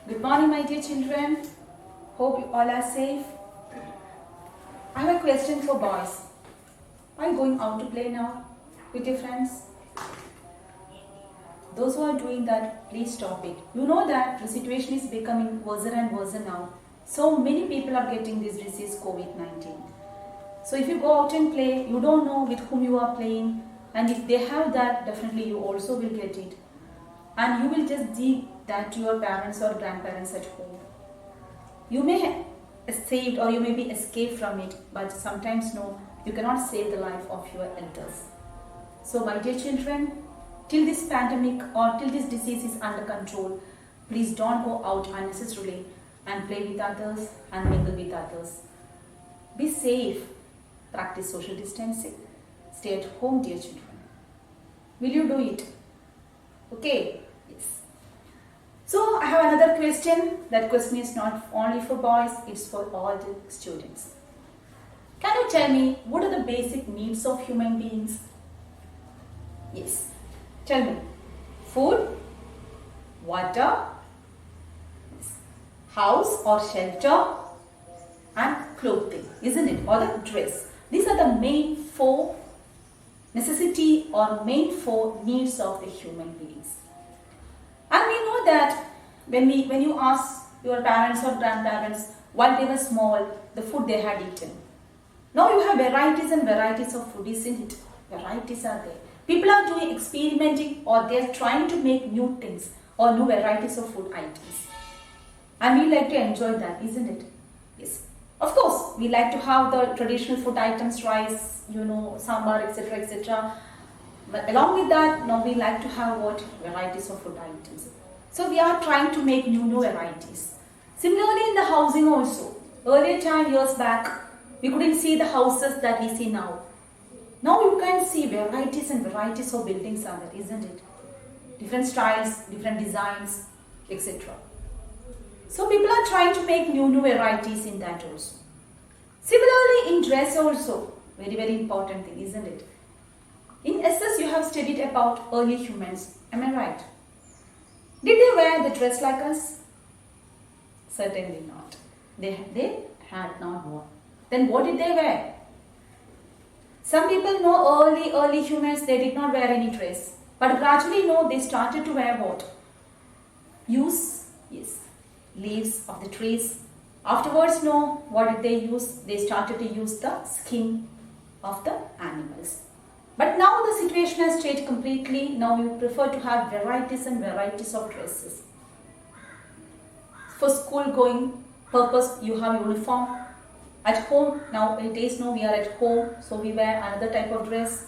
Good morning, my dear children. Hope you all are safe. I have a question for boys. Are you going out to play now with your friends? Those who are doing that, please stop it. You know that the situation is becoming worse and worse now. So many people are getting this disease COVID-19. So if you go out and play, you don't know with whom you are playing. And if they have that, definitely you also will get it. And you will just give that to your parents or grandparents at home. You may have saved or you may be escaped from it, but sometimes no, you cannot save the life of your elders. So my dear children, till this pandemic or till this disease is under control, please don't go out unnecessarily and play with others and mingle with others. Be safe, practice social distancing, stay at home, dear children. Will you do it? Okay? Yes. So I have another question. That question is not only for boys, it's for all the students. Can you tell me what are the basic needs of human beings? Yes. Tell me. Food, water, house or shelter, and clothing, isn't it? Or the dress. These are the main four necessity or main four needs of the human beings. And we know that when you ask your parents or grandparents while they were small, the food they had eaten. Now you have varieties and varieties of food, isn't it? Varieties are there. People are doing experimenting or they are trying to make new things or new varieties of food items. And we like to enjoy that, isn't it? Yes. Of course, we like to have the traditional food items, rice, sambar, etc., etc. But along with that, now we like to have what? Varieties of food items. So we are trying to make new varieties. Similarly in the housing also. Earlier time, years back, we couldn't see the houses that we see now. Now you can see varieties and varieties of buildings are there, isn't it? Different styles, different designs, etc. So people are trying to make new varieties in that also. Similarly in dress also, very very important thing, isn't it? In SS you have studied about early humans, am I right? Did they wear the dress like us? Certainly not. They had not worn. Then what did they wear? Some people know early humans, they did not wear any dress. But gradually they started to wear what? Leaves of the trees. Afterwards what did they use? They started to use the skin of the animals. But now the situation has changed completely. Now you prefer to have varieties and varieties of dresses. For school going purpose, you have uniform. At home, nowadays we are at home, so we wear another type of dress.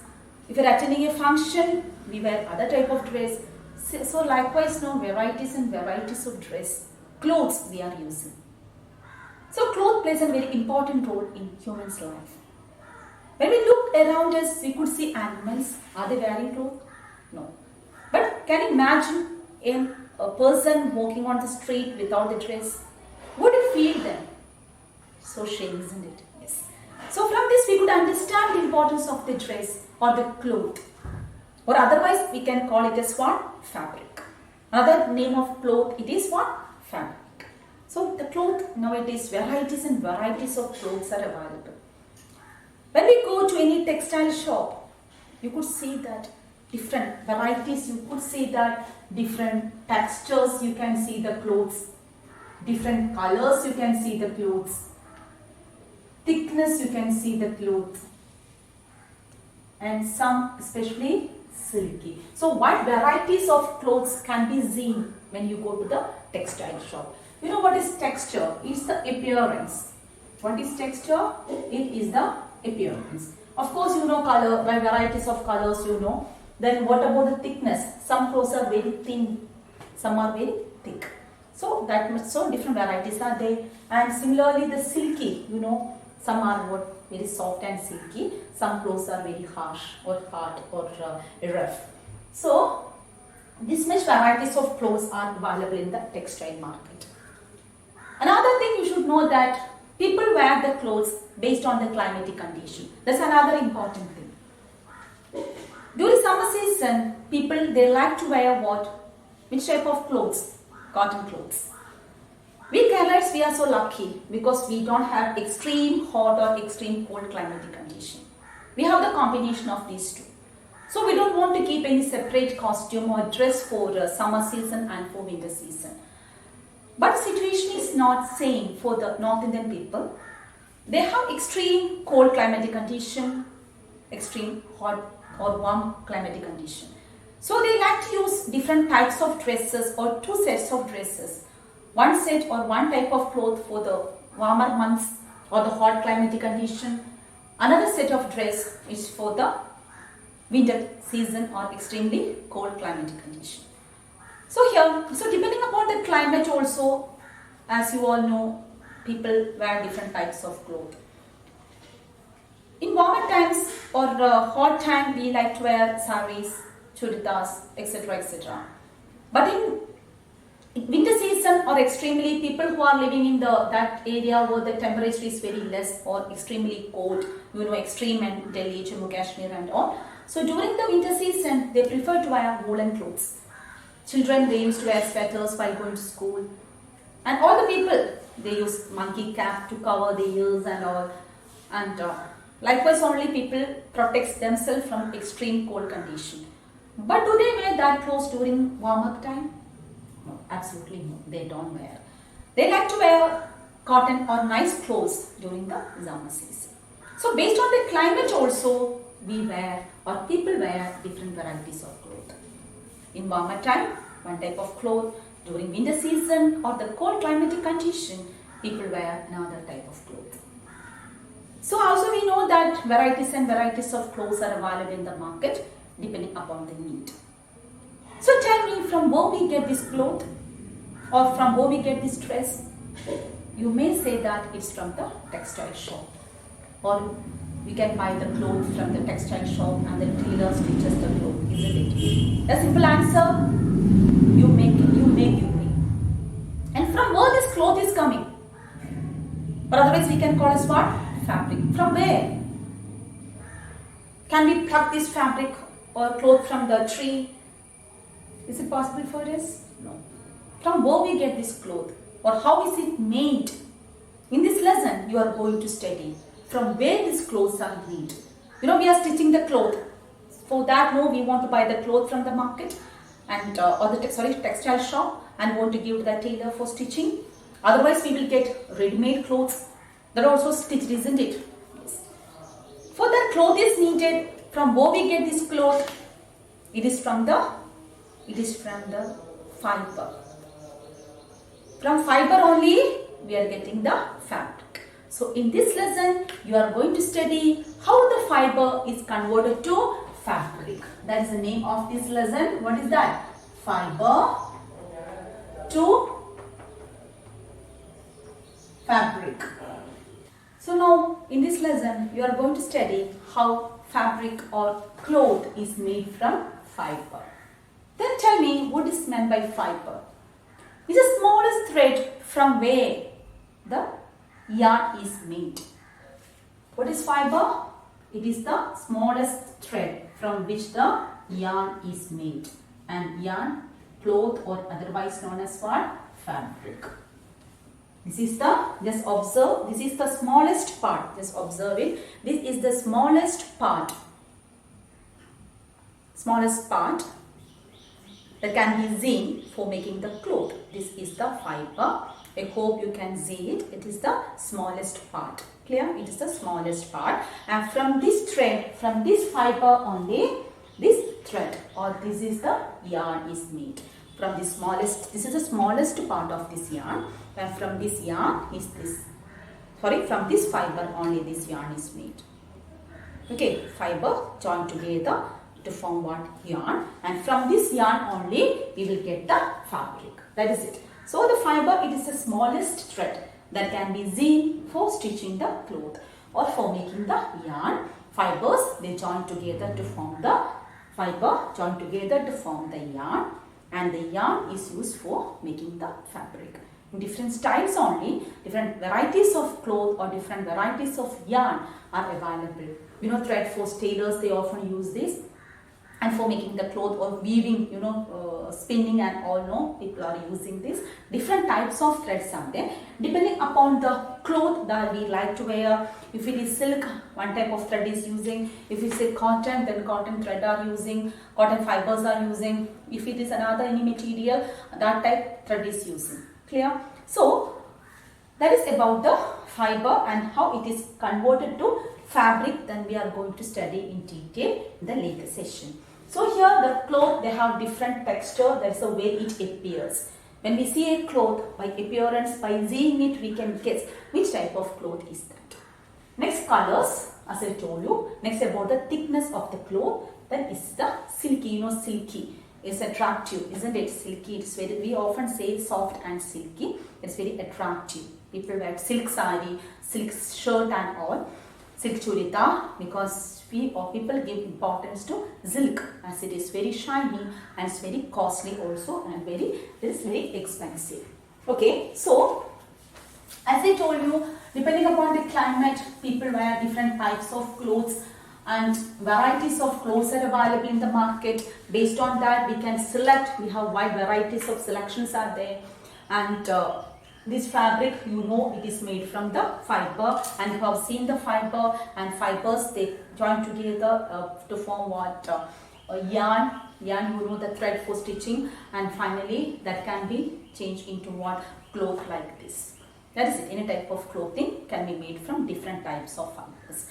If you are attending a function, we wear other type of dress. So likewise varieties and varieties of dress. Clothes we are using. So clothes plays a very important role in human's life. When we look around us, we could see animals. Are they wearing clothes? No. But can you imagine a person walking on the street without the dress? Would you feel them? So shame, isn't it? Yes. So from this we could understand the importance of the dress or the cloth. Or otherwise we can call it as what? Fabric. Another name of cloth, it is what? Fabric. So the cloth nowadays, varieties and varieties of clothes are available. When we go to any textile shop, you could see that different varieties, you could see that different textures, you can see the clothes. Different colors, you can see the clothes. Thickness, you can see the clothes. And some especially silky. So what varieties of clothes can be seen when you go to the textile shop? You know what is texture? It's the appearance. What is texture? It is the appearance. Of course color, by varieties of colors Then what about the thickness? Some clothes are very thin, some are very thick. So different varieties are there. And similarly the silky, some are very soft and silky. Some clothes are very harsh or hard or rough. So this much varieties of clothes are available in the textile market. Another thing you should know that people wear the clothes based on the climatic condition. That's another important thing. During summer season, people they like to wear what? Which type of clothes? Cotton clothes. We Keralites, we are so lucky because we don't have extreme hot or extreme cold climatic condition. We have the combination of these two. So we don't want to keep any separate costume or dress for summer season and for winter season. But situation is not same for the North Indian people. They have extreme cold climatic condition, extreme hot or warm climatic condition. So they like to use different types of dresses or two sets of dresses. One set or one type of cloth for the warmer months or the hot climatic condition. Another set of dress is for the winter season or extremely cold climatic condition. So depending upon the climate also, as you all know, people wear different types of clothes. In warmer times or hot time, we like to wear saris, chuditars, etc. etc. But in winter season or extremely people who are living in that area where the temperature is very less or extremely cold, extreme and Delhi, Jammu Kashmir and all. So during the winter season, they prefer to wear woolen clothes. Children, they used to wear sweaters while going to school. And all the people, they use monkey cap to cover their ears and all. And likewise, only people protect themselves from extreme cold condition. But do they wear that clothes during warm-up time? No, absolutely no, they don't wear. They like to wear cotton or nice clothes during the summer season. So based on the climate also, we wear or people wear different varieties of clothes. In warmer time, one type of cloth. During winter season or the cold climatic condition, people wear another type of cloth. So also we know that varieties and varieties of clothes are available in the market depending upon the need. So tell me, from where we get this cloth or from where we get this dress? You may say that it's from the textile shop, or we can buy the clothes from the textile shop and the tailor stitches the clothes, isn't it? A simple answer, you make. And from where this cloth is coming? Or otherwise we can call it what? Fabric. From where? Can we pluck this fabric or cloth from the tree? Is it possible for us? No. From where we get this cloth or how is it made? In this lesson you are going to study from where these clothes are made. We are stitching the cloth. For that, we want to buy the cloth from the market and or the textile shop and want to give to the tailor for stitching. Otherwise, we will get ready-made clothes that are also stitched, isn't it? Yes. For that cloth is needed. From where we get this cloth? It is from the fiber. From fiber only we are getting the fabric. So in this lesson, you are going to study how the fiber is converted to fabric. That is the name of this lesson. What is that? Fiber to fabric. So now in this lesson, you are going to study how fabric or cloth is made from fiber. Then tell me, what is meant by fiber? It is the smallest thread from where the yarn is made. What is fiber? It is the smallest thread from which the yarn is made. And yarn, cloth, or otherwise known as what? Fabric. This is the, just observe, this is the smallest part. Just observe it. This is the smallest part. Smallest part that can be seen for making the cloth. This is the fiber. I hope you can see it. It is the smallest part. Clear? It is the smallest part. And from this thread, from this fiber only, this thread or this is the yarn is made. From the smallest, this is the smallest part of this yarn. And from this yarn is this, from this fiber only this yarn is made. Okay, fiber joined together to form what? Yarn. And from this yarn only we will get the fabric. That is it. So the fiber, it is the smallest thread that can be seen for stitching the cloth or for making the yarn. Fibers, they join together to form the fiber, join together to form the yarn, and the yarn is used for making the fabric. In different styles only, different varieties of cloth or different varieties of yarn are available. Thread force tailors, they often use this. and for making the cloth or weaving, spinning and all, no, people are using this. Different types of threads are there depending upon the cloth that we like to wear. If it is silk, one type of thread is using. If it's a cotton, then cotton thread are using, cotton fibers are using. If it is another any material, that type thread is using. Clear? So that is about the fiber and how it is converted to fabric. Then we are going to study in detail in the later session. So here the cloth, they have different texture. That's the way it appears. When we see a cloth, by appearance, by seeing it, we can guess which type of cloth is that. Next, colors, as I told you. Next, about the thickness of the cloth. Then is the silky. Silky is attractive, isn't it? Silky. It's very. We often say soft and silky. It's very attractive. People wear silk sari, silk shirt and all. Silk churita, because people give importance to silk as it is very shiny and it's very costly also, and it is very expensive. Okay, so as I told you, depending upon the climate, people wear different types of clothes and varieties of clothes are available in the market. Based on that, we can select. We have wide varieties of selections are there, and this fabric, it is made from the fiber, and you have seen the fiber and fibers, they join together to form what? Yarn, the thread for stitching, and finally that can be changed into what? Cloth like this. That is it. Any type of clothing can be made from different types of fibers.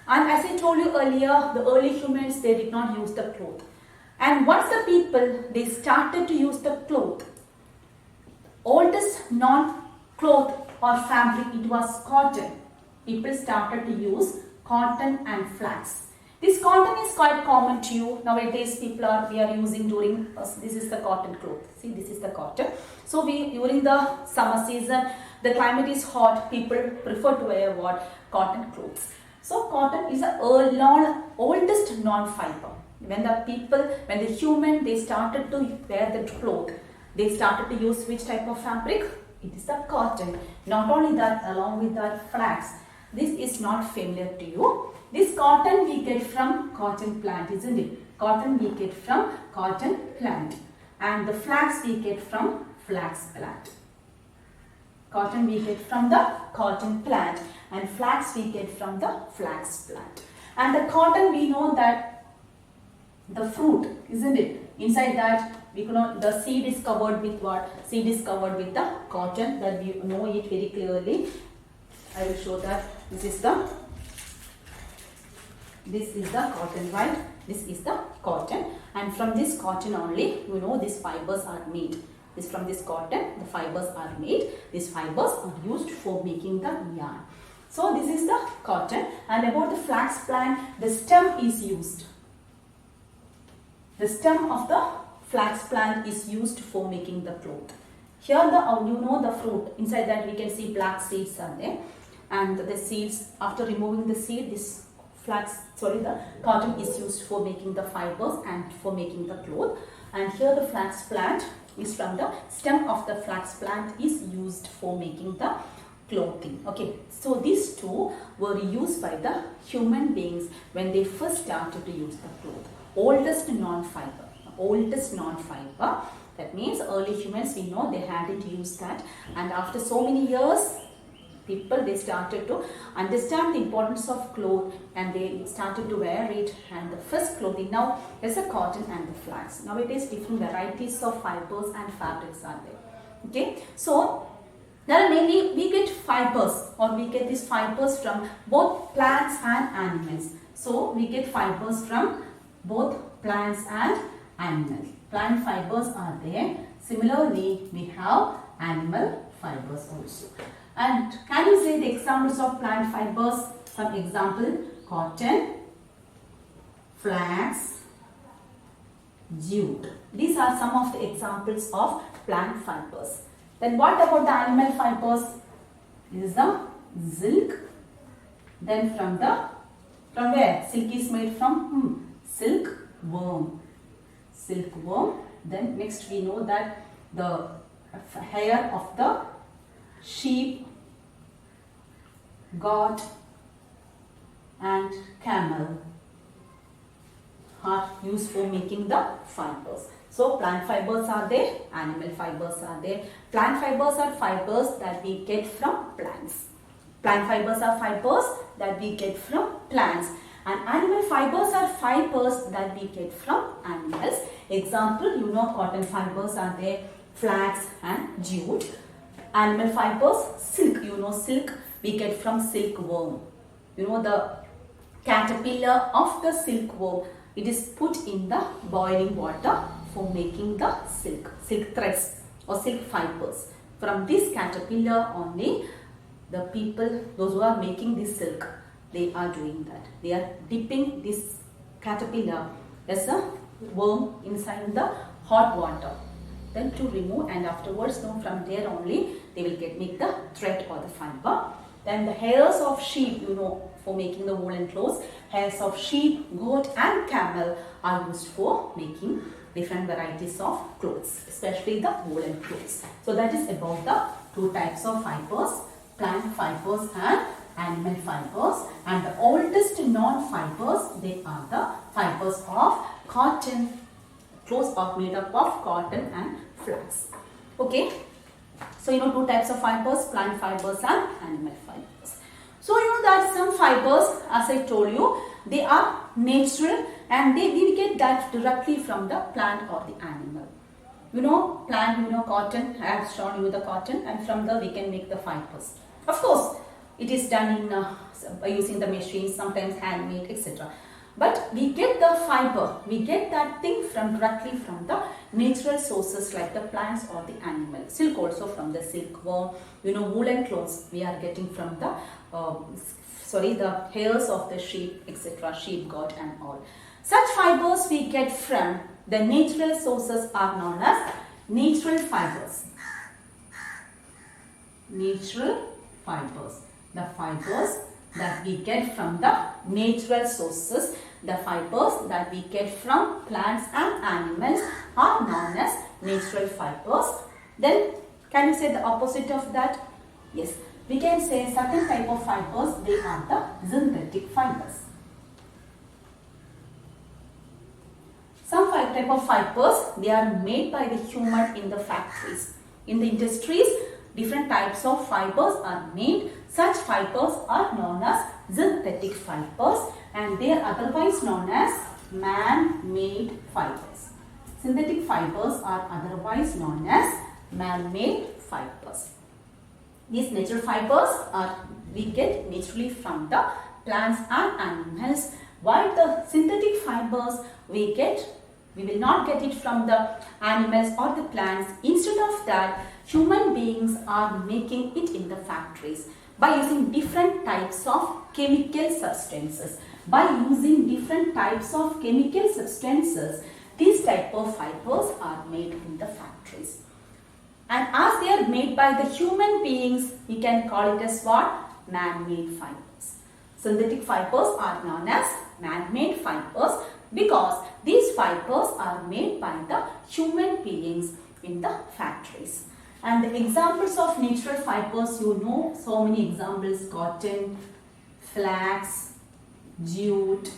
And as I told you earlier, the early humans, they did not use the cloth. And once the people, they started to use the cloth, oldest non-cloth or fabric, it was cotton. People started to use cotton and flax. This cotton is quite common to you. Nowadays we are using during, this is the cotton cloth. See, this is the cotton. So during the summer season, the climate is hot, people prefer to wear what? Cotton clothes. So cotton is the oldest non-fiber. When the human, they started to wear the cloth, they started to use which type of fabric? It is the cotton. Not only that, along with that flax. This is not familiar to you. This cotton we get from cotton plant, isn't it? Cotton we get from cotton plant. And the flax we get from flax plant. Cotton we get from the cotton plant. And flax we get from the flax plant. And the cotton, we know that the fruit, isn't it? Inside that, the seed is covered with what? Seed is covered with the cotton, that we know it very clearly. I will show that. This is the cotton, right? This is the cotton, and from this cotton only, these fibers are made. From this cotton, the fibers are made. These fibers are used for making the yarn. So this is the cotton, and about the flax plant, the stem is used. The stem of the flax plant is used for making the cloth. Here the fruit, inside that we can see black seeds are there, and the seeds, after removing the seed, the cotton is used for making the fibers and for making the cloth. And here the flax plant is from the stem of the flax plant is used for making the clothing. Okay, so these two were used by the human beings when they first started to use the cloth. Oldest non-fiber. That means early humans, we know they hadn't used that, and after so many years, people, they started to understand the importance of cloth and they started to wear it. And the first clothing now is the cotton and the flax. Nowadays different varieties of fibers and fabrics are there. Okay, so there are mainly, we get fibers, or we get these fibers from both plants and animals. So we get fibers from both plants and animals. Plant fibers are there. Similarly, we have animal fibers also. And can you say the examples of plant fibers? Some example: cotton, flax, jute. These are some of the examples of plant fibers. Then what about the animal fibers? This is the silk. Then from where? Silk is made from silkworm. Silkworm. Then next we know that the hair of the sheep, goat and camel. are used for making the fibers. So plant fibers are there, animal fibers are there. Plant fibers are fibers that we get from plants. Plant fibers are fibers that we get from plants. And animal fibers are fibers that we get from animals. Example, you know, cotton fibers are there, flax and jute. Animal fibers, silk, you know, silk we get from silkworm. You know, the caterpillar of the silkworm, it is put in the boiling water for making the silk threads or silk fibers. From this caterpillar only, the people, those who are making this silk, they are doing that. They are dipping this caterpillar as a worm inside the hot water, then to remove, and afterwards from there only they will make the thread or the fiber. Then the hairs of sheep, you know, for making the woolen clothes, hairs of sheep, goat and camel are used for making different varieties of clothes, especially the woolen clothes. So that is about the two types of fibers, plant fibers and animal fibers. And the oldest known fibers, they are the fibers of cotton. Clothes are made up of cotton and flax. Okay. So you know two types of fibers, plant fibers and animal fibers. So you know that some fibers, as I told you, they are natural and we get that directly from the plant or the animal. You know, plant, you know, cotton, I have shown you the cotton, and from there we can make the fibers. Of course, it is done in by using the machines, sometimes handmade, etc. But we get the fiber, we get that thing directly from the natural sources like the plants or the animal. Silk also from the silkworm. You know, woolen clothes we are getting from the the hairs of the sheep, etc., sheep, goat and all. Such fibers we get from the natural sources are known as natural fibers. Natural fibers. The fibers that we get from the natural sources, the fibers that we get from plants and animals are known as natural fibers. Then can you say the opposite of that? Yes, we can say certain type of fibers, they are the synthetic fibers. Some type of fibers, they are made by the human in the factories. In the industries, different types of fibers are made. Such fibers are known as synthetic fibers and they are otherwise known as man-made fibers. Synthetic fibers are otherwise known as man-made fibers. These natural fibers are we get naturally from the plants and animals, while the synthetic fibers we will not get it from the animals or the plants. Instead of that, human beings are making it in the factories by using different types of chemical substances. By using different types of chemical substances, these type of fibers are made in the factories. And as they are made by the human beings, we can call it as what? Man-made fibers. Synthetic fibers are known as man-made fibers because these fibers are made by the human beings in the factories. And the examples of natural fibers, you know, so many examples: cotton, flax, jute,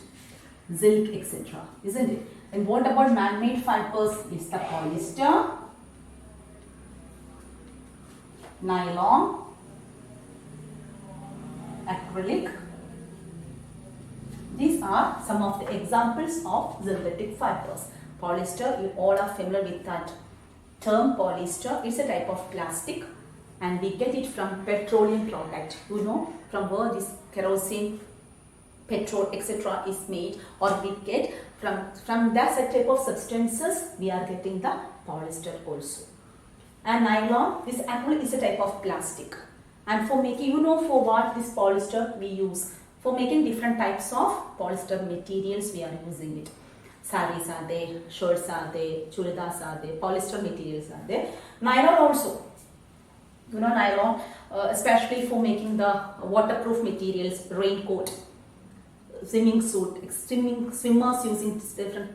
silk, etc. Isn't it? And what about man-made fibers? It's the polyester, nylon, acrylic. These are some of the examples of synthetic fibers. Polyester, you all are familiar with that term. Polyester is a type of plastic and we get it from petroleum product. You know from where this kerosene, petrol, etc. is made, or we get from that type of substances we are getting the polyester also. And nylon, this actually is a type of plastic. And for making, you know for what this polyester we use? For making different types of polyester materials we are using it. Saris are there, shirts are there, churidars are there, polyester materials are there. Nylon also. You know nylon, especially for making the waterproof materials, raincoat, swimming suit, swimmers using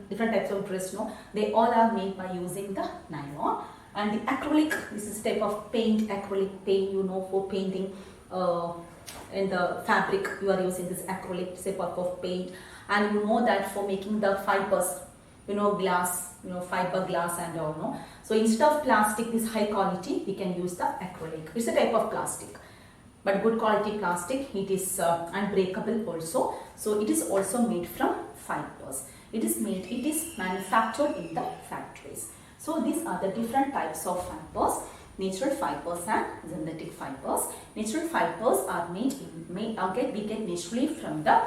different types of dress, no? They all are made by using the nylon. And the acrylic, this is a type of paint, acrylic paint, you know, for painting in the fabric, you are using this acrylic type of paint. and you know that for making the fibers, glass, fiberglass and all, no. So instead of plastic, this high quality, we can use the acrylic. It's a type of plastic, but good quality plastic. It is unbreakable also. So it is also made from fibers. It is manufactured in the factories. So these are the different types of fibers: natural fibers and synthetic fibers. Natural fibers are we get naturally from the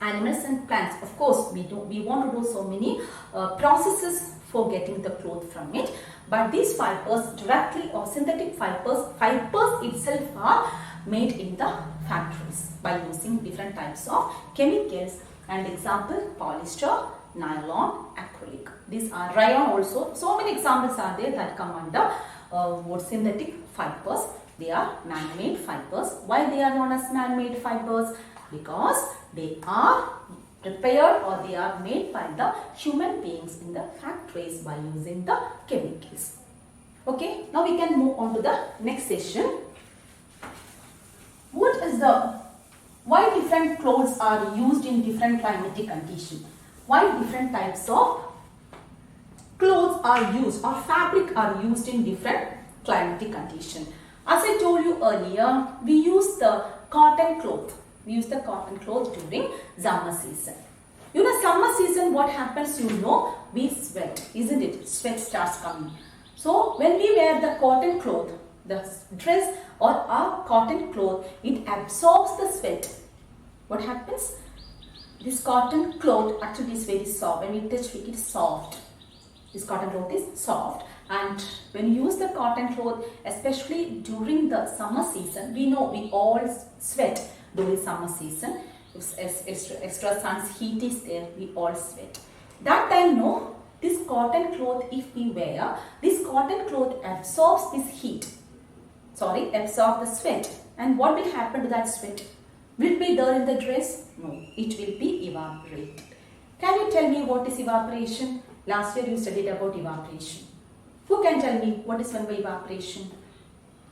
animals and plants. Of course, we want to do so many processes for getting the cloth from it, but these fibers directly, or synthetic fibers itself are made in the factories by using different types of chemicals. And example, polyester, nylon, acrylic. These are rayon also. So many examples are there that come under synthetic fibers. They are man-made fibers. Why they are known as man-made fibers? Because they are prepared or they are made by the human beings in the factories by using the chemicals. Okay, now we can move on to the next session. Why different clothes are used in different climatic conditions? Why different types of clothes are used or fabric are used in different climatic conditions? As I told you earlier, we use the cotton cloth. We use the cotton cloth during summer season. Summer season, what happens, we sweat, isn't it? Sweat starts coming. So when we wear the cotton cloth, the dress or our cotton cloth, it absorbs the sweat. What happens? This cotton cloth actually is very soft. When we touch it, it is soft. This cotton cloth is soft, and when you use the cotton cloth, especially during the summer season, we know we all sweat during summer season. If extra sun's heat is there, we all sweat. That time, this cotton cloth, if we wear, this cotton cloth absorbs this heat. Absorb the sweat. And what will happen to that sweat? Will it be there in the dress? No, it will be evaporated. Can you tell me what is evaporation? Last year you studied about evaporation. Who can tell me what is meant by evaporation?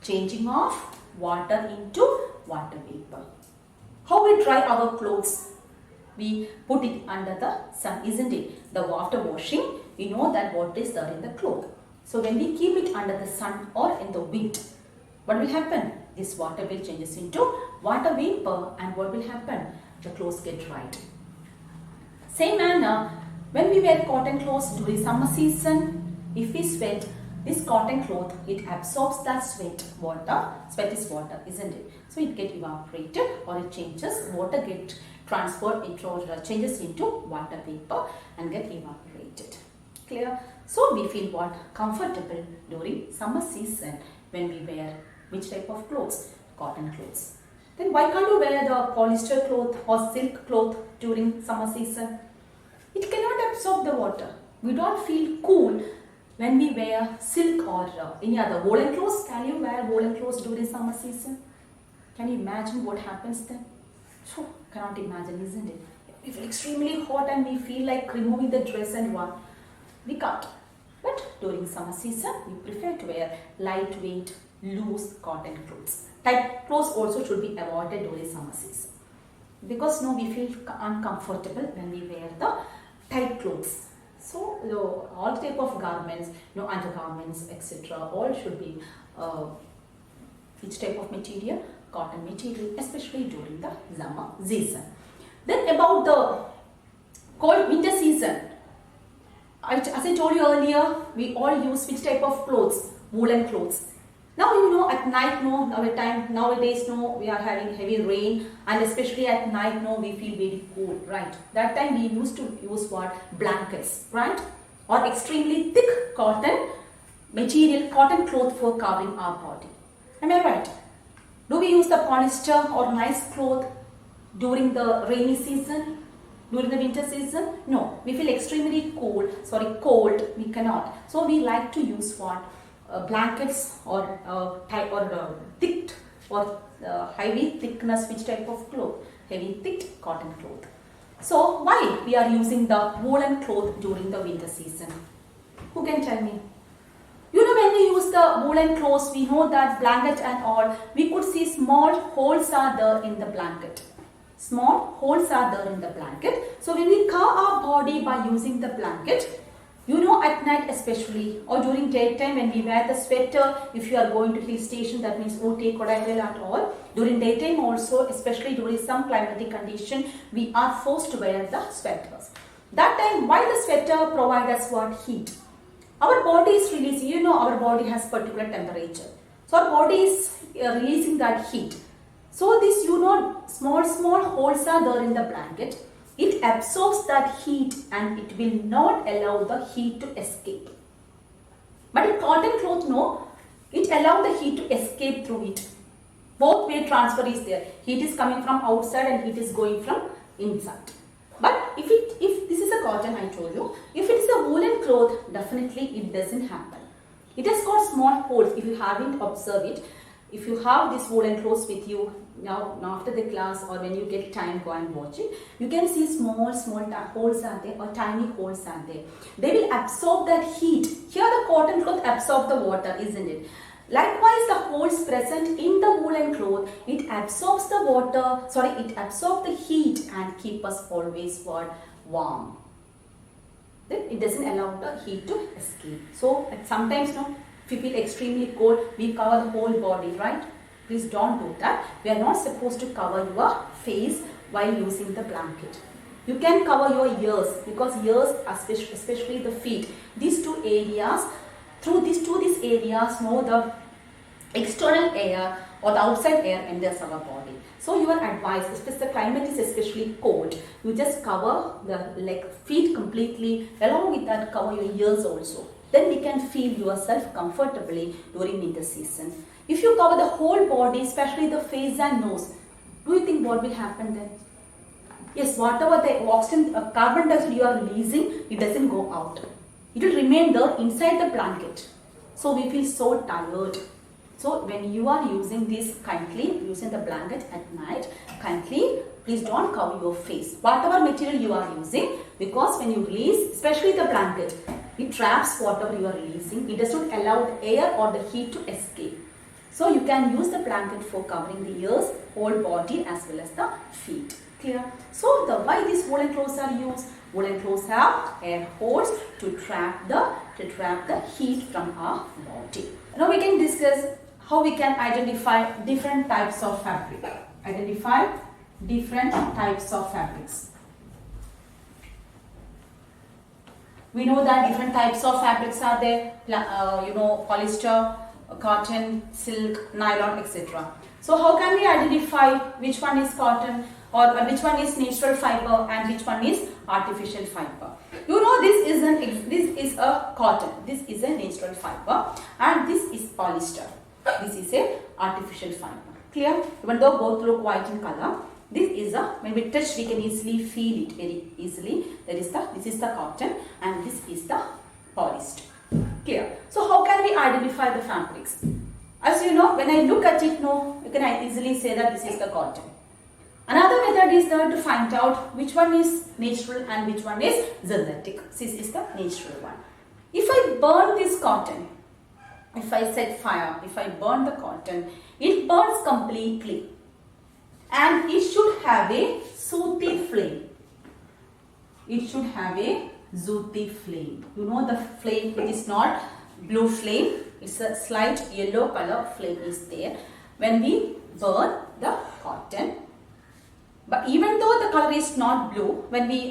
Changing of water into water vapor. How we dry our clothes? We put it under the sun, isn't it? The water washing, we know that what is there in the cloth. So when we keep it under the sun or in the wind, what will happen? This water will changes into water vapor, and what will happen? The clothes get dried. Same manner, when we wear cotton clothes during summer season, if we sweat, this cotton cloth, it absorbs that sweat. Sweat is water, isn't it? So it gets evaporated, or it changes, water get transferred into, or changes into water vapor and get evaporated. Clear? So we feel what? Comfortable during summer season when we wear which type of clothes? Cotton clothes. Then why can't you wear the polyester cloth or silk cloth during summer season? It cannot absorb the water. We don't feel cool when we wear silk or any other woolen clothes. Can you wear woolen clothes during summer season? Can you imagine what happens then? So, cannot imagine, isn't it? We feel extremely hot and we feel like removing the dress and one. We can't. But during summer season, we prefer to wear lightweight, loose cotton clothes. Tight clothes also should be avoided during summer season. Because we feel uncomfortable when we wear the tight clothes. So all type of garments, undergarments, etc. all should be which type of material? Cotton material, especially during the summer season. Then about the cold winter season. As I told you earlier, we all use which type of clothes? Woolen clothes. Now at night nowadays we are having heavy rain, and especially at night we feel very cold, right? That time we used to use what? Blankets, right? Or extremely thick cotton material, cotton cloth for covering our body. Am I right? Do we use the polyester or nice cloth during the rainy season? During the winter season? No, we feel extremely cold, we cannot. So we like to use what? Blankets or thick or heavy thickness, which type of cloth? Heavy thick cotton cloth. So why we are using the woolen cloth during the winter season? Who can tell me? When we use the woolen clothes, we know that blanket and all, we could see small holes are there in the blanket. small holes are there in the blanket. So when we cover our body by using the blanket, you know, at night especially, or during daytime when we wear the sweater, if you are going to hill station, that means Ooty, Kodaikanal at all. During daytime also, especially during some climatic condition, we are forced to wear the sweaters. That time, why the sweater provides us what? Heat. Our body is releasing, you know, our body has particular temperature. So our body is releasing that heat. So this, you know, small holes are there in the blanket. It absorbs that heat and it will not allow the heat to escape. But in cotton cloth, no, it allows the heat to escape through it. Both way transfer is there. Heat is coming from outside and heat is going from inside. But if this is a cotton, I told you, if it is a woolen cloth, definitely it doesn't happen. It has got small holes. If you haven't observed it, if you have this woolen clothes with you now after the class or when you get time, go and watch it. You can see small holes are there or tiny holes are there. They will absorb that heat. Here the cotton cloth absorbs the water, isn't it? Likewise, the holes present in the woolen cloth, it absorbs the water, it absorbs the heat and keep us always warm. Then it doesn't allow the heat to escape. So sometimes, no, if you feel extremely cold, we cover the whole body, right? Please don't do that. We are not supposed to cover your face while using the blanket. You can cover your ears because ears, especially the feet, these two areas, through these areas, no, the external air or the outside air enters our body. So your advice, if the climate is especially cold, you just cover the feet completely. Along with that, cover your ears also. Then we can feel yourself comfortably during winter season. If you cover the whole body, especially the face and nose, do you think what will happen then? Yes, whatever the oxygen, carbon dioxide you are releasing, it doesn't go out. It will remain there inside the blanket. So we feel so tired. So when you are using this, kindly using the blanket at night, kindly please don't cover your face. Whatever material you are using, because when you release, especially the blanket, it traps whatever you are releasing. It does not allow the air or the heat to escape. So you can use the blanket for covering the ears, whole body as well as the feet. Clear? So why these woolen clothes are used? Woolen clothes have air holes to trap the heat from our body. Now we can discuss how we can identify different types of fabric. Identify different types of fabrics. We know that different types of fabrics are there, polyester, cotton, silk, nylon, etc. So how can we identify which one is cotton or which one is natural fiber and which one is artificial fiber? You know, this is a cotton, this is a natural fiber, and this is polyester. This is a artificial fiber. Clear? Even though both look white in color, this is when we touch, we can easily feel it very easily. This is the cotton and this is the polyester. Clear? So how can we identify the fabrics? As you know, when I look at it, you can easily say that this is the cotton. Another method is there to find out which one is natural and which one is synthetic. This is the natural one. If I burn this cotton, if I set fire, if I burn the cotton, it burns completely. And it should have a sooty flame. It should have a sooty flame. You know the flame, it is not blue flame. It's a slight yellow color flame is there when we burn the cotton. But even though the color is not blue, when we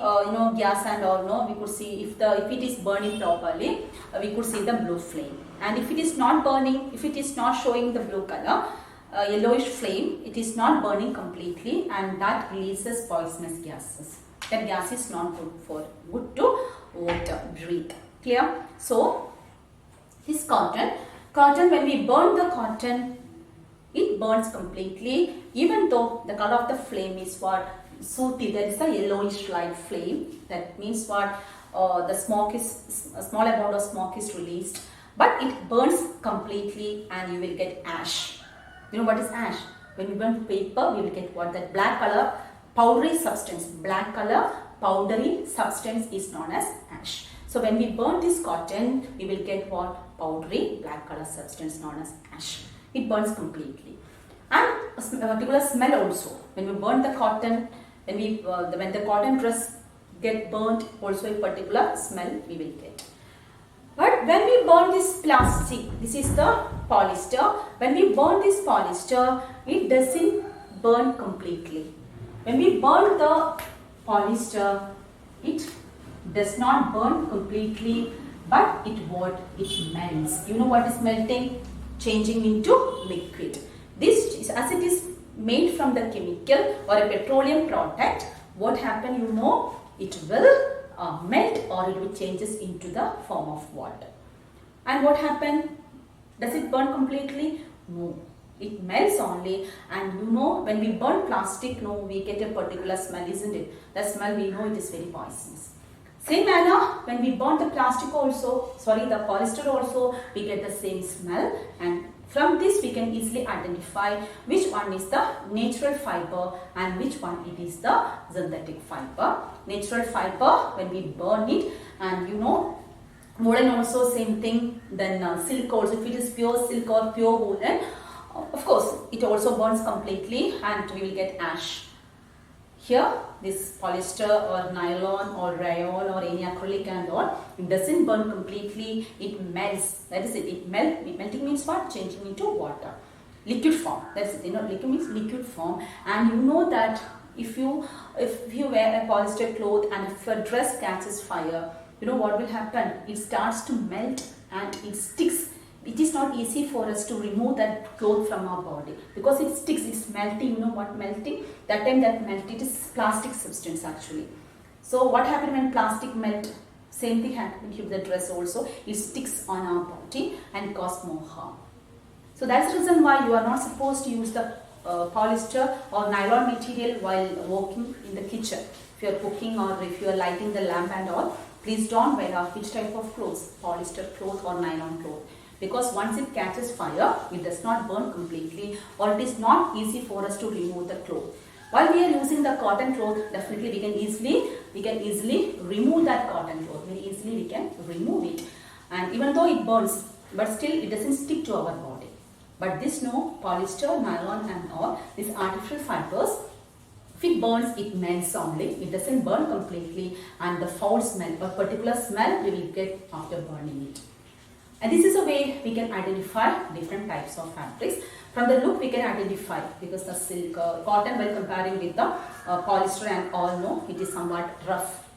gas and all, we could see if it is burning properly, we could see the blue flame. And if it is not burning, if it is not showing the blue color, yellowish flame, it is not burning completely and that releases poisonous gases. That gas is not good to water breathe. Clear? So this cotton when we burn the cotton, it burns completely, even though the color of the flame is sooty, that is a yellowish light flame. That means the smoke is, a small amount of smoke is released, but it burns completely and you will get ash. You know what is ash? When we burn paper, we will get what? That black color powdery substance. Black color powdery substance is known as ash. So when we burn this cotton, we will get what? Powdery black color substance known as ash. It burns completely. And particular smell also. When we burn the cotton, when the cotton dress get burnt, also a particular smell we will get. But when we burn this plastic, this is the polyester. When we burn this polyester, it doesn't burn completely. When we burn the polyester, it does not burn completely, but it melts. You know what is melting? Changing into liquid. This is, as it is made from the chemical or a petroleum product, what happen, you know, it will melt or it will changes into the form of water. And what happen? Does it burn completely? No. It melts only, and you know, when we burn plastic, no, we get a particular smell, isn't it? That smell, we know it is very poisonous. Same manner, when we burn the plastic also, the polyester also, we get the same smell, and from this we can easily identify which one is the natural fiber and which one it is the synthetic fiber. Natural fiber, when we burn it, and you know, woolen also same thing, then silk also, if it is pure silk or pure woolen, of course it also burns completely and we will get ash. Here this polyester or nylon or rayon or any acrylic and all, it doesn't burn completely, it melts. That is it, melting means what? Changing into water, liquid form. That's it, you know, liquid means liquid form. And you know that if you wear a polyester cloth and if a dress catches fire, you know what will happen? It starts to melt and it sticks. It is not easy for us to remove that cloth from our body because it sticks, it's melting. You know what melting? That time that melt, it is plastic substance actually. So what happens when plastic melt? Same thing happens with the dress also. It sticks on our body and cause more harm. So that's the reason why you are not supposed to use the polyester or nylon material while working in the kitchen. If you are cooking or if you are lighting the lamp and all, please don't wear which type of clothes, polyester cloth or nylon cloth. Because once it catches fire, it does not burn completely or it is not easy for us to remove the cloth. While we are using the cotton cloth, definitely we can easily remove that cotton cloth. Very easily we can remove it. And even though it burns, but still it doesn't stick to our body. But this no, polyester, nylon and all, these artificial fibers, if it burns, it melts only. It doesn't burn completely, and the foul smell or particular smell we will get after burning it. And this is a way we can identify different types of fabrics. From the look we can identify, because the silk, cotton, while comparing with the polyester and all, no, it is somewhat rough.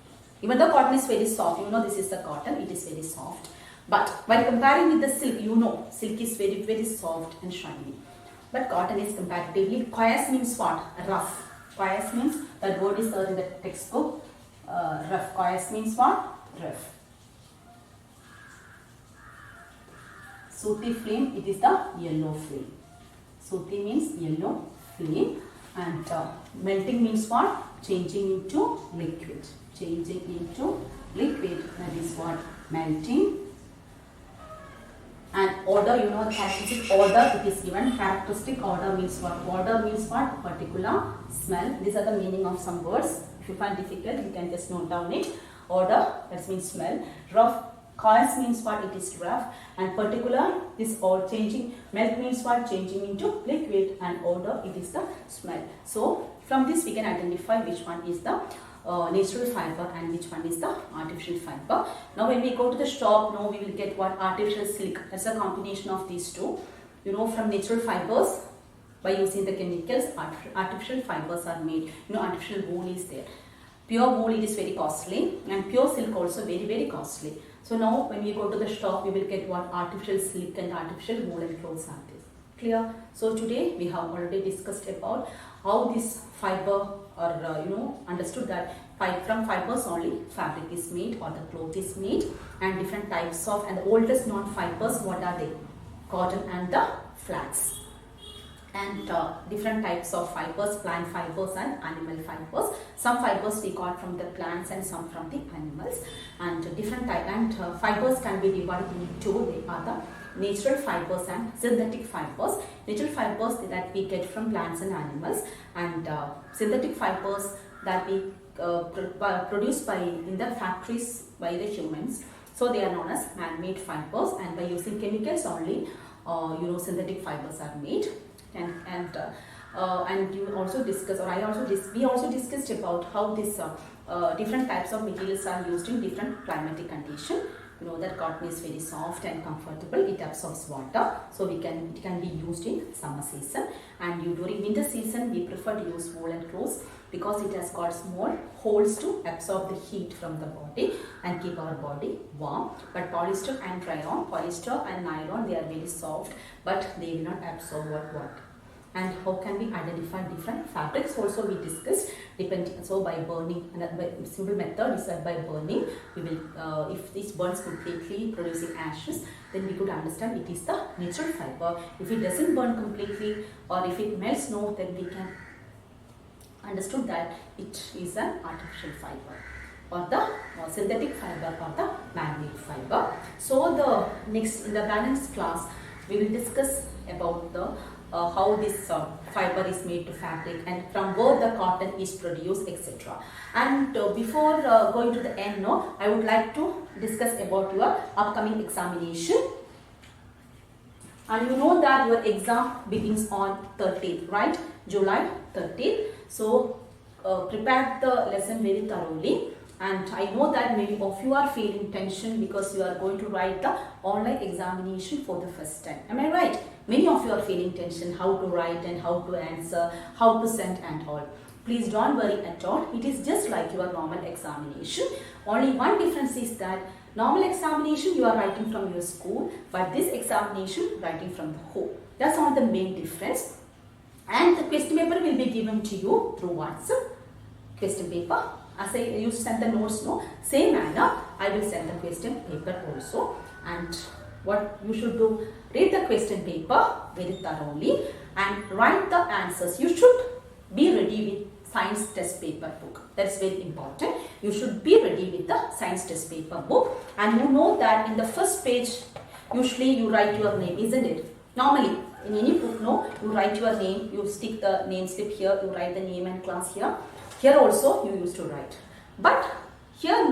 Even though cotton is very soft, you know this is the cotton, it is very soft. But while comparing with the silk, you know silk is very, very soft and shiny. But cotton is comparatively, coarse means what? Rough. Coarse means, that word is there in the textbook. Rough. Coarse means what? Rough. Sooty flame, it is the yellow flame. Sooty means yellow flame, and melting means what? Changing into liquid. Changing into liquid, that is what? Melting. And odor, you know, characteristic odor, it is given. Characteristic odor means what? Odor means what? Particular smell. These are the meaning of some words. If you find difficult, you can just note down it. Odor, that means smell. Rough, coarse means what? It is rough. And particular, this all changing. Melt means what? Changing into liquid. And odor, it is the smell. So from this we can identify which one is the natural fiber and which one is the artificial fiber. Now when we go to the shop, now we will get what? Artificial silk. That's a combination of these two. You know, from natural fibers, by using the chemicals, artificial fibers are made. You know, artificial wool is there. Pure wool, it is very costly, and pure silk also very, very costly. So now when we go to the shop, we will get what? Artificial silk and artificial woolen clothes are there. Clear? So today we have already discussed about how this fiber, or understood that from fibers only fabric is made or the cloth is made, and different types of, and the oldest known fibers, what are they? Cotton and the flax. And different types of fibers, plant fibers and animal fibers. Some fibers we got from the plants and some from the animals. And different type, and fibers can be divided into two. They are the natural fibers and synthetic fibers. Natural fibers that we get from plants and animals, and synthetic fibers that we produce in the factories by the humans. So they are known as man-made fibers, and by using chemicals only, synthetic fibers are made. And and you also discuss, or we also discussed about how this different types of materials are used in different climatic condition. You know that cotton is very soft and comfortable. It absorbs water, so it can be used in summer season. And during winter season, we prefer to use woolen clothes because it has got small holes to absorb the heat from the body and keep our body warm. But polyester and nylon, they are very soft, but they will not absorb water. And how can we identify different fabrics also we discussed, depending, so by burning, and simple method is that by burning we will, if this burns completely producing ashes, then we could understand it is the natural fiber. If it doesn't burn completely or if it melts, no, then we can understood that it is an artificial fiber or the synthetic fiber or the man-made fiber. So the next, in the balance class, we will discuss about the how this fiber is made to fabric and from where the cotton is produced, etc. And before going to the end, I would like to discuss about your upcoming examination. And you know that your exam begins on 13th, right? July 13th. So prepare the lesson very thoroughly. And I know that many of you are feeling tension because you are going to write the online examination for the first time. Am I right? Many of you are feeling tension, how to write and how to answer, how to send and all. Please don't worry at all. It is just like your normal examination. Only one difference is that normal examination you are writing from your school, but this examination writing from the home. That's not the main difference. And the question paper will be given to you through WhatsApp. Question paper. As I used to send the notes, same manner, I will send the question paper also. And what you should do, read the question paper very thoroughly and write the answers. You should be ready with science test paper book. That's very important. You should be ready with the science test paper book. And you know that in the first page, usually you write your name, isn't it? Normally, in any book, you write your name, you stick the name slip here, you write the name and class here. Here also you used to write. But here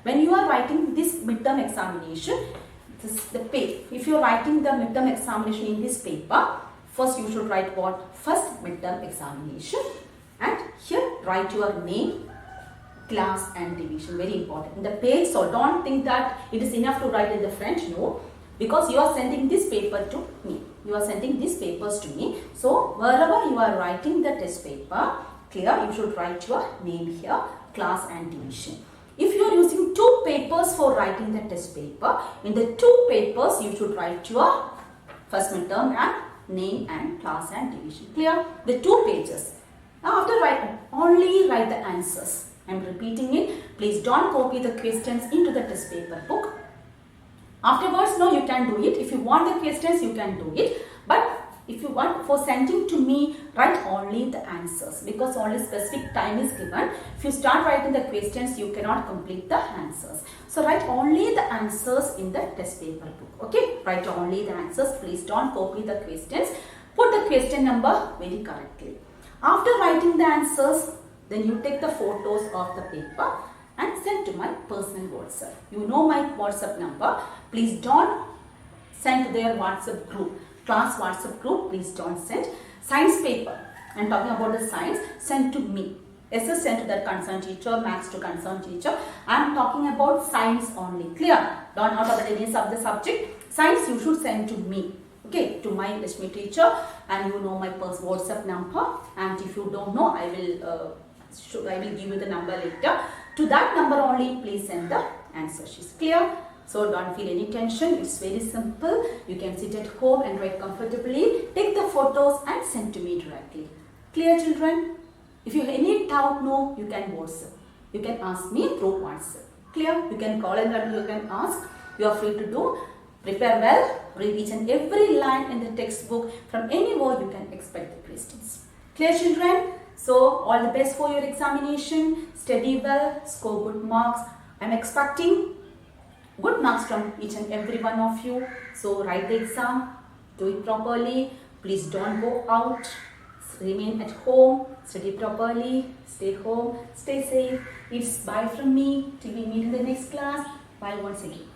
when you are writing this midterm examination, the page, if you are writing the midterm examination in this paper, first you should write what? First midterm examination. And here write your name, class and division. Very important. In the page, so don't think that it is enough to write in the front. No. Because you are sending this paper to me. You are sending these papers to me. So wherever you are writing the test paper, clear, you should write your name here, class and division. If you are using two papers for writing the test paper, in the two papers you should write your first midterm and name and class and division. Clear? The two pages. Now after writing, only write the answers. I am repeating it. Please don't copy the questions into the test paper book. Afterwards, you can do it. If you want the questions, you can do it. But if you want for sending to me, write only the answers because only specific time is given. If you start writing the questions, you cannot complete the answers. So write only the answers in the test paper book. Okay, write only the answers. Please don't copy the questions. Put the question number very correctly. After writing the answers, then you take the photos of the paper and send to my personal WhatsApp. You know my WhatsApp number. Please don't send to their WhatsApp group. Class WhatsApp group, please don't send. Science paper, I'm talking about the science, send to me. SS sent to that concerned teacher, maths to concerned teacher. I'm talking about science only. Clear? Don't talk about any of the subject. Science you should send to me. Okay, to my Lakshmi teacher, and you know my WhatsApp number. And if you don't know, I will give you the number later. To that number only, please send the answer sheets. Clear? So don't feel any tension. It's very simple. You can sit at home and write comfortably. Take the photos and send to me directly. Clear, children? If you have any doubt, you can WhatsApp. You can ask me through WhatsApp. Clear? You can call and you can ask. You are free to do. Prepare well. Read each and every line in the textbook. From anywhere you can expect the questions. Clear, children? So all the best for your examination. Study well. Score good marks. I am expecting good marks from each and every one of you. So write the exam, do it properly. Please don't go out. Remain at home, study properly, stay home, stay safe. It's bye from me till we meet in the next class. Bye once again.